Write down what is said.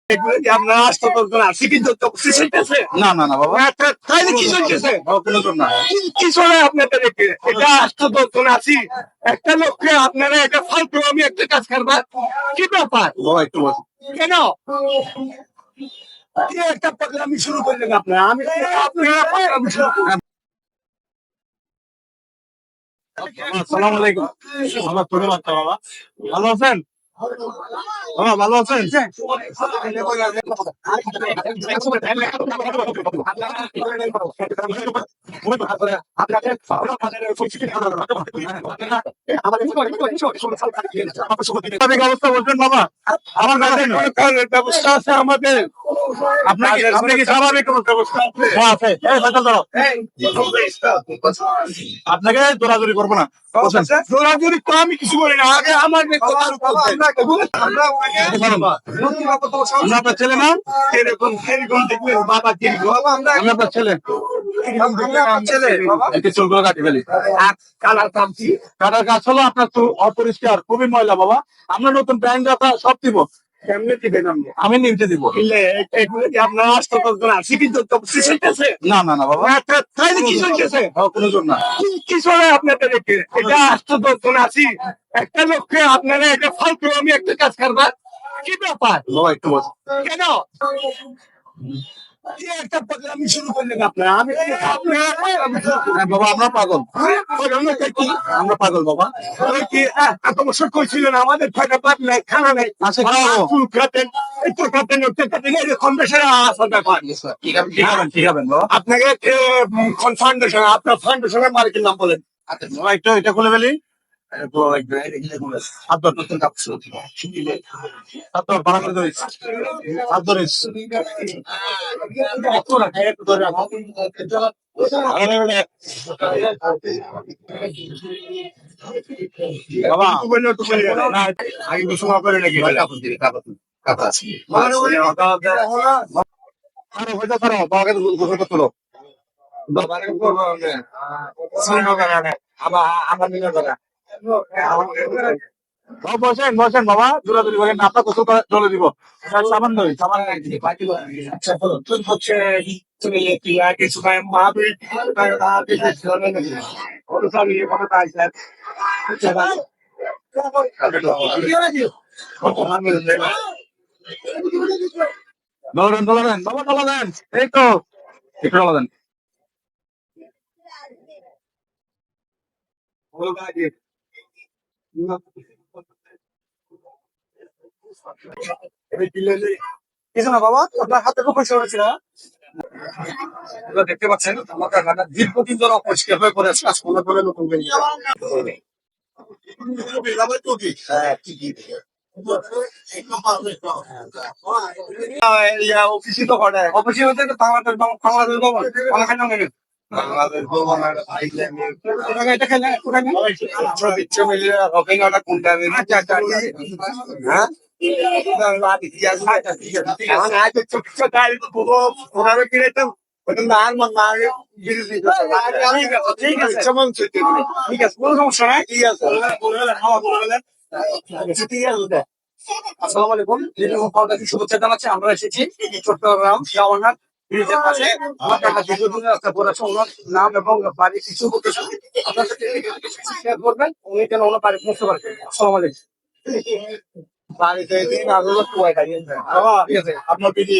এগুলো কি আপনার রাষ্ট্রপতি আছে কিন্তু না না না বাবা তাইলে কি চলতেছে কোনো জন্য না কি চলে আপনাদের এটা রাষ্ট্রপতি আছি একটা লোককে আপনারা এটা ফালতু আমি একটা কাজ করবা কি ব্যাপার বাবা একটু বসুন কেন কি একটা পাগলামি শুরু করলেন আপনারা আমি আপনারা পাগলামি শুরু করলেন। আসসালামু আলাইকুম আমার ছোট বাচ্চা বাবা ভালো আছেন বাবা ভালো আছেন অবস্থা বলছেন বাবা আমার ব্যবস্থা আছে আমাদের আপনি কি স্বাভাবিক ব্যবস্থা আছে আপনাকে জোরাজুরি করবো না জোরাজুরি তো আমি কিছু বলি না আগে আমার আপনার ছেলে না এরকম এরকম দেখলেন বাবা কিরকম আমি আপনার ছেলে চুলগুলো কাটি ফেলি কাটার কাজ হলো আপনার তো অপরিষ্কার খুবই ময়লা বাবা আমরা নতুন প্যান্ট রাখা সব দিব আমি নিউজে দিব আপনার রাষ্ট্রপতি আছে কিন্তু না না না বাবা তাইলে কি চলতেছে কোনো জন্য না কি চলে আপনাদের এটা রাষ্ট্রপতি আছি একটা লোককে আপনারা এটা ফালতু আমি একটা কাজ করবা কি ব্যাপার বাবা একটু বসুন কেন একটা পাগলামি শুরু করলেন আপনারা আমি বাবা আমরা পাগল আমরা পাগল বাবা কি এত বছর কইছিলেন আমাদের ছয়টা পাত নাই খানা নাই ফুল খাতেন একটু খাতেন কম বেশি আসার ব্যাপার ঠিক হবেন আপনাকে ফাউন্ডেশন আপনার ফাউন্ডেশনের মালিকের নাম বলেন একটু এটা খুলে ফেলি আগে কিছু করে নাকি বসেন বসেন বাবা দূরাদূরি করেন আপনার গোসল চলে দিব সাবান ধরি সাবান হচ্ছে কিছু ডলারেন বাবা ডলা দেন এই তো একটু ডলা দেন কিছু না বাবা আপনার হাতে খুব পয়সা হয়েছে না দেখতে পাচ্ছেন আমার দীর্ঘদিন ধরে অপরিষ্কার হয়ে পড়ে আছে কাজ করে করে নতুন অফিসে তো করে অফিসে হচ্ছে বাংলাদেশ এটা খেলে কোনটা হ্যাঁ ঠিক আছে কোনো সমস্যা নাই ঠিক আছে আসসালামু আলাইকুম শুভেচ্ছা জানাচ্ছি আমরা এসেছি চট্টগ্রাম শাহবাগ ব্রিজের পাশে নাম এবং বাড়ির কিছু আপনার সাথে শেয়ার করবেন উনি যেন ওনার বাড়ি পৌঁছতে পারবেন আসসালামু আলাইকুম বাড়িতে দিন ঠিক আছে আপনার দিদি